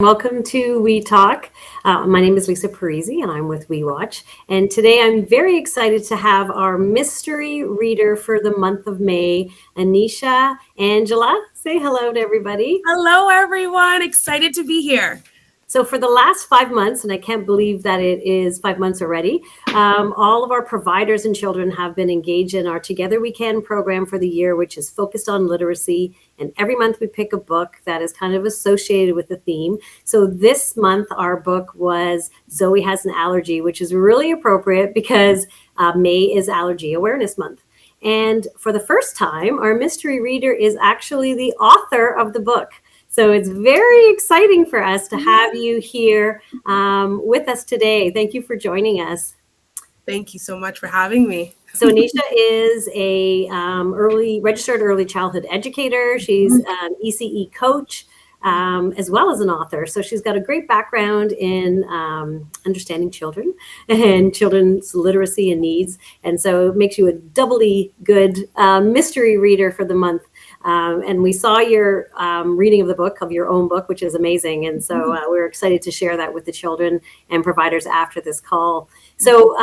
Welcome to We Talk. My name is Lisa Parisi and I'm with We Watch. And today I'm very excited to have our mystery reader for the month of May, Anisha Angella. Say hello to everybody. Hello, everyone. Excited to be here. So for the last 5 months, and I can't believe that it is 5 months already, all of our providers and children have been engaged in our Together We Can program for the year, which is focused on literacy. And every month we pick a book that is kind of associated with the theme. So this month, our book was Zoe Has an Allergy, which is really appropriate because May is Allergy Awareness Month. And for the first time, our mystery reader is actually the author of the book. So it's very exciting for us to have you here with us today. Thank you for joining us. Thank you so much for having me. So Anisha is a registered early childhood educator. She's an ECE coach, as well as an author. So she's got a great background in understanding children and children's literacy and needs. And so it makes you a doubly good mystery reader for the month. And we saw your reading of the book, of your own book, which is amazing. And so we're excited to share that with the children and providers after this call. So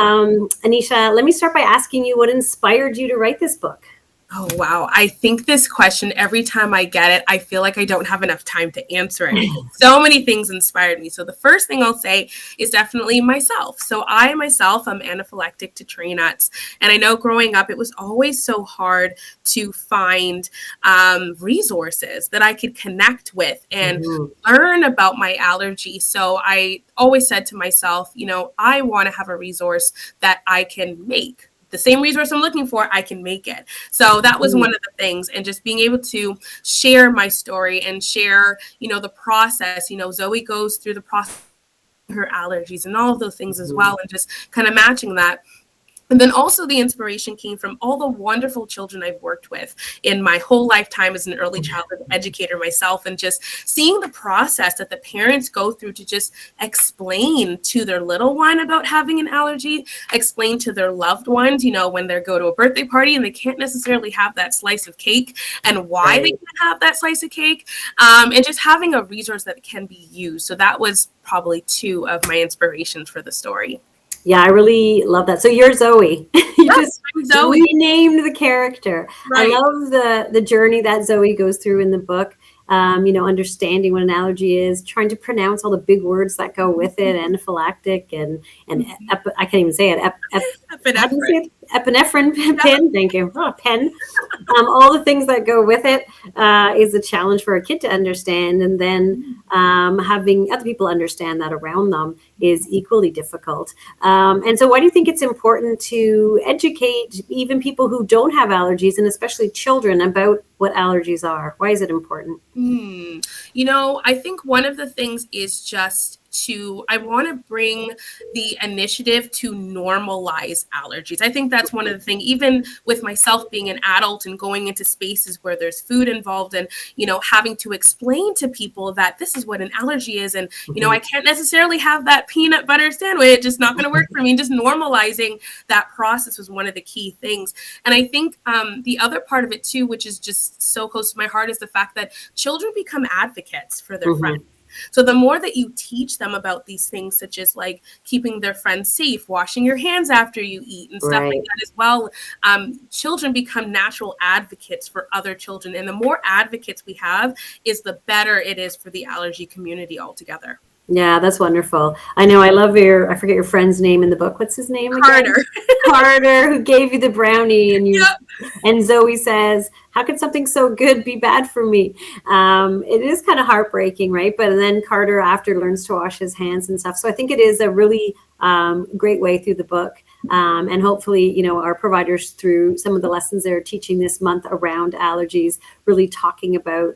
Anisha, let me start by asking you what inspired you to write this book? Oh, wow. I think this question, every time I get it, I feel like I don't have enough time to answer it. So many things inspired me. So the first thing I'll say is definitely myself. So I myself am anaphylactic to tree nuts. And I know growing up, it was always so hard to find resources that I could connect with and learn about my allergy. So I always said to myself, I want to have a resource that I can make. The same resource I'm looking for, I can make it. So that was one of the things. And just being able to share my story and share, the process. Zoe goes through the process, her allergies and all of those things as well. And just kind of matching that. And then also the inspiration came from all the wonderful children I've worked with in my whole lifetime as an early childhood educator myself, and just seeing the process that the parents go through to just explain to their little one about having an allergy, explain to their loved ones, when they go to a birthday party and they can't necessarily have that slice of cake and why they can't have that slice of cake, and just having a resource that can be used. So that was probably two of my inspirations for the story. Yeah, I really love that. So you're Zoe. You just Zoe. Renamed the character. Right. I love the journey that Zoe goes through in the book. Understanding what an allergy is, trying to pronounce all the big words that go with it, anaphylactic and I can't even say it. Epinephrine. Epinephrine pen. Thank you. Pen. All the things that go with it is a challenge for a kid to understand, and then having other people understand that around them is equally difficult. And so, why do you think it's important to educate even people who don't have allergies, and especially children, about what allergies are? Why is it important? I think one of the things is just I want to bring the initiative to normalize allergies. I think that's one of the things, even with myself being an adult and going into spaces where there's food involved and, having to explain to people that this is what an allergy is. And, I can't necessarily have that peanut butter sandwich. It's just not going to work for me. Just normalizing that process was one of the key things. And I think the other part of it too, which is just so close to my heart, is the fact that children become advocates for their friends. So the more that you teach them about these things, such as like keeping their friends safe, washing your hands after you eat and stuff like that as well, children become natural advocates for other children. And the more advocates we have, is the better it is for the allergy community altogether. Yeah, that's wonderful. I know. I love I forget your friend's name in the book. What's his name again? Carter. Carter, who gave you the brownie, and Zoe says, how could something so good be bad for me? It is kind of heartbreaking, right? But then Carter after learns to wash his hands and stuff. So I think it is a really great way through the book. And hopefully, our providers, through some of the lessons they're teaching this month around allergies, really talking about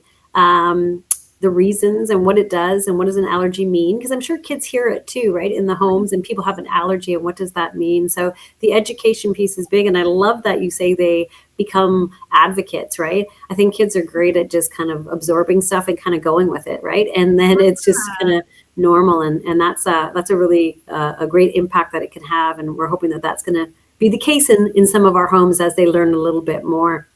the reasons and what it does and what does an allergy mean, because I'm sure kids hear it too, right, in the homes, and people have an allergy and what does that mean. So the education piece is big, and I love that you say they become advocates, right? I think kids are great at just kind of absorbing stuff and kind of going with it, right? And then it's just kind of normal, and that's a really a great impact that it can have, and we're hoping that that's going to be the case in some of our homes as they learn a little bit more.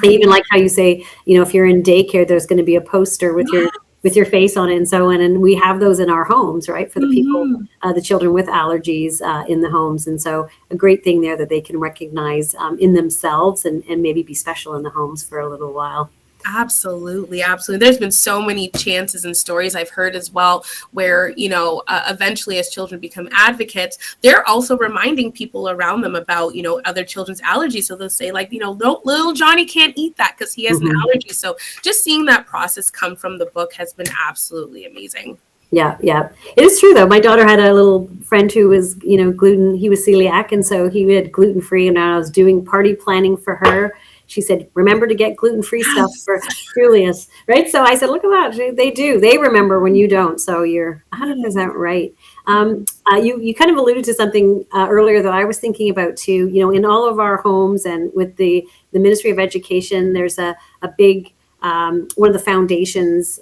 I even like how you say, if you're in daycare, there's going to be a poster with your with your face on it and so on. And we have those in our homes, right, for the people, Mhm. the children with allergies in the homes. And so a great thing there that they can recognize in themselves and maybe be special in the homes for a little while. Absolutely, absolutely. There's been so many chances and stories I've heard as well where, eventually as children become advocates, they're also reminding people around them about, other children's allergies. So they'll say like, don't, little Johnny can't eat that because he has an Mm-hmm. allergy. So just seeing that process come from the book has been absolutely amazing. Yeah, yeah. It is true though. My daughter had a little friend who was, gluten. He was celiac, and so he had gluten free. And I was doing party planning for her. She said, "Remember to get gluten free stuff Yes. for Julius." Right. So I said, "Look at that. They do. They remember when you don't." So you're 100% right. You kind of alluded to something earlier that I was thinking about too. In all of our homes and with the Ministry of Education, there's a big one of the foundations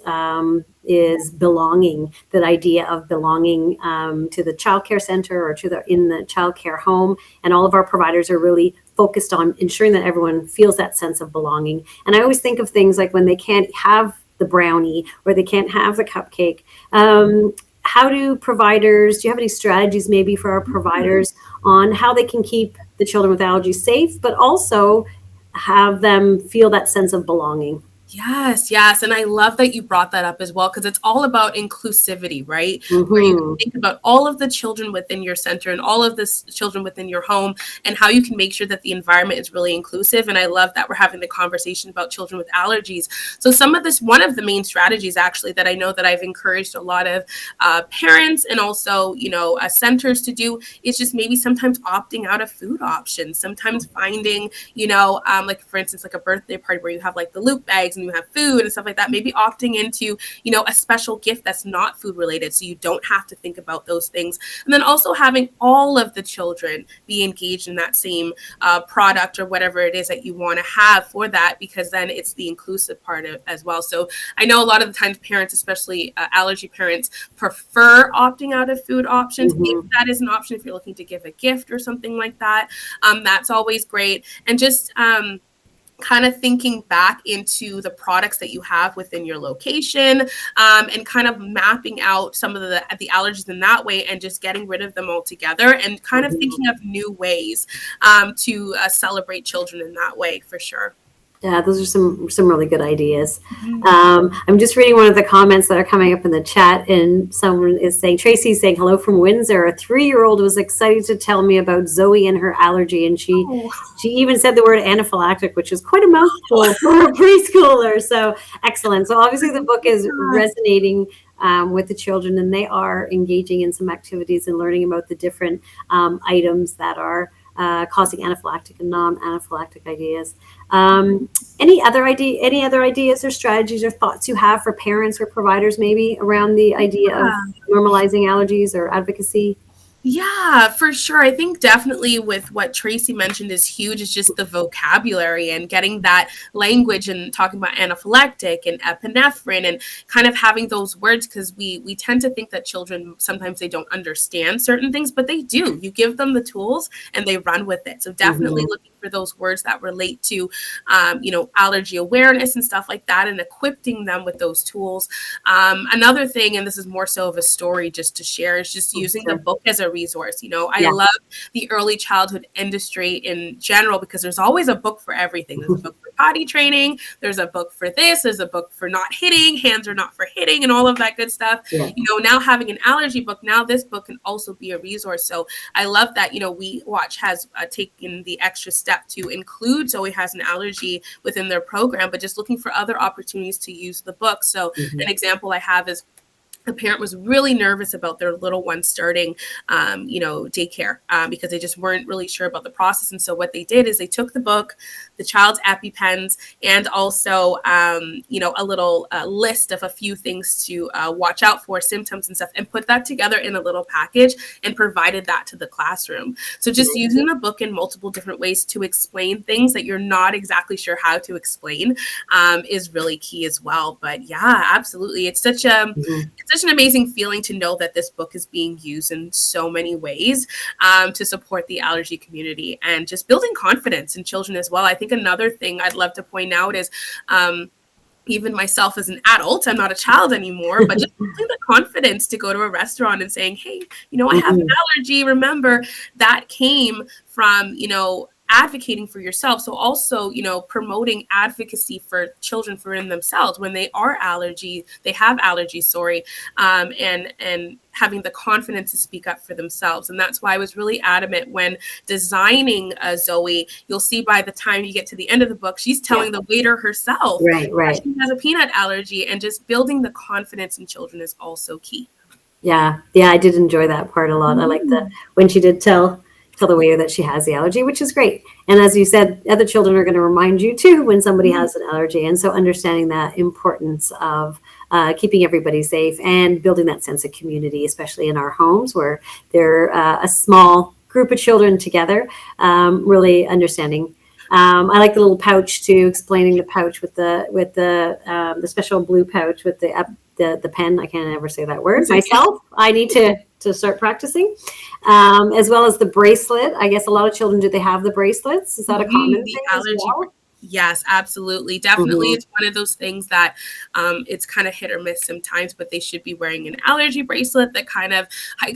is belonging. That idea of belonging to the childcare center or in the childcare home, and all of our providers are really focused on ensuring that everyone feels that sense of belonging. And I always think of things like when they can't have the brownie or they can't have the cupcake. How do providers? Do you have any strategies maybe for our providers on how they can keep the children with allergies safe, but also have them feel that sense of belonging? Yes, yes. And I love that you brought that up as well, because it's all about inclusivity, right? Where you Mm-hmm. think about all of the children within your center and all of the children within your home and how you can make sure that the environment is really inclusive. And I love that we're having the conversation about children with allergies. So one of the main strategies actually that I know that I've encouraged a lot of parents and also, centers to do is just maybe sometimes opting out of food options, sometimes finding, like for instance, like a birthday party where you have like the loop bags and you have food and stuff like that, maybe opting into, a special gift that's not food related. So you don't have to think about those things. And then also having all of the children be engaged in that same product or whatever it is that you want to have for that, because then it's the inclusive part as well. So I know a lot of the times parents, especially allergy parents, prefer opting out of food options. If Mm-hmm. that is an option, if you're looking to give a gift or something like that, that's always great. And just, kind of thinking back into the products that you have within your location, and kind of mapping out some of the allergies in that way and just getting rid of them altogether and kind of Mm-hmm. thinking of new ways to celebrate children in that way for sure. Yeah, those are some really good ideas. Mhm. I'm just reading one of the comments that are coming up in the chat, and someone is saying, Tracy's saying, "Hello from Windsor. A 3-year-old was excited to tell me about Zoe and her allergy, and Oh, she even said the word anaphylactic, which is quite a mouthful for a preschooler." So excellent. So obviously the book is resonating with the children, and they are engaging in some activities and learning about the different items that are causing anaphylactic and non-anaphylactic ideas. Any other ideas or strategies or thoughts you have for parents or providers, maybe around the idea of yeah. normalizing allergies or advocacy? Yeah, for sure. I think definitely with what Tracy mentioned is huge is just the vocabulary and getting that language and talking about anaphylactic and epinephrine and kind of having those words, because we tend to think that children sometimes they don't understand certain things, but they do. You give them the tools and they run with it. So definitely Mm-hmm. looking for those words that relate to allergy awareness and stuff like that and equipping them with those tools. Another thing, and this is more so of a story just to share, is just using the Sure. book as a resource. I Yeah. love the early childhood industry in general because there's always a book for everything. There's a book for potty training, there's a book for this, there's a book for not hitting, hands are not for hitting, and all of that good stuff. Yeah. Now having an allergy book, now this book can also be a resource. So I love that, We Watch has taken the extra step to include Zoe has an allergy within their program, but just looking for other opportunities to use the book. So Mm-hmm. an example I have is a parent was really nervous about their little one starting, daycare because they just weren't really sure about the process. And so what they did is they took the book, the child's EpiPens, and also, a little list of a few things to watch out for, symptoms and stuff, and put that together in a little package and provided that to the classroom. So just using the book in multiple different ways to explain things that you're not exactly sure how to explain is really key as well. But yeah, absolutely. Mm-hmm. It's such an amazing feeling to know that this book is being used in so many ways to support the allergy community and just building confidence in children as well. I think another thing I'd love to point out is even myself as an adult, I'm not a child anymore, but just having the confidence to go to a restaurant and saying, hey, I have an allergy. Remember, that came from, advocating for yourself. So also, promoting advocacy for children for in themselves when they have allergies, sorry, and having the confidence to speak up for themselves. And that's why I was really adamant when designing Zoe. You'll see by the time you get to the end of the book, she's telling the waiter herself right. that she has a peanut allergy, and just building the confidence in children is also key. Yeah, I did enjoy that part a lot. I like that when she did tell the waiter that she has the allergy, which is great. And as you said, other children are going to remind you too when somebody has an allergy. And so understanding that importance of keeping everybody safe and building that sense of community, especially in our homes where they're a small group of children together, really understanding. I like the little pouch too, explaining the pouch with the special blue pouch with the pen. I can't ever say that word myself. I need to start practicing, as well as the bracelet. I guess a lot of children, do they have the bracelets? Is that a common thing as well? Yes, absolutely. Definitely. It's one of those things that it's kind of hit or miss sometimes, but they should be wearing an allergy bracelet that kind of,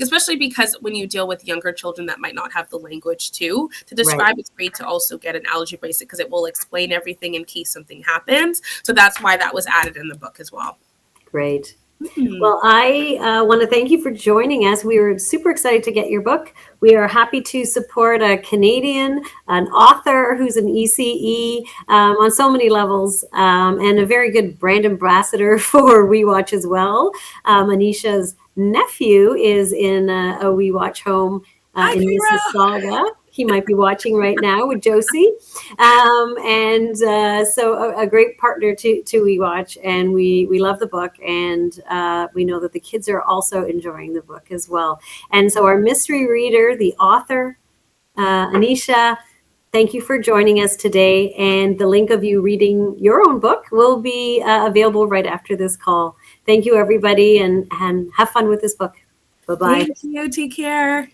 especially because when you deal with younger children that might not have the language to describe, it's great to also get an allergy bracelet because it will explain everything in case something happens. So that's why that was added in the book as well. Great. Well, I want to thank you for joining us. We were super excited to get your book. We are happy to support a Canadian, an author who's an ECE on so many levels, and a very good brand ambassador for We Watch as well. Anisha's nephew is in a We Watch home in Mississauga. He might be watching right now with Josie. So a great partner to We Watch, and we love the book, and we know that the kids are also enjoying the book as well. And so our mystery reader, the author, Anisha, thank you for joining us today. And the link of you reading your own book will be available right after this call. Thank you, everybody, and have fun with this book. Bye-bye. Thank you. Take care.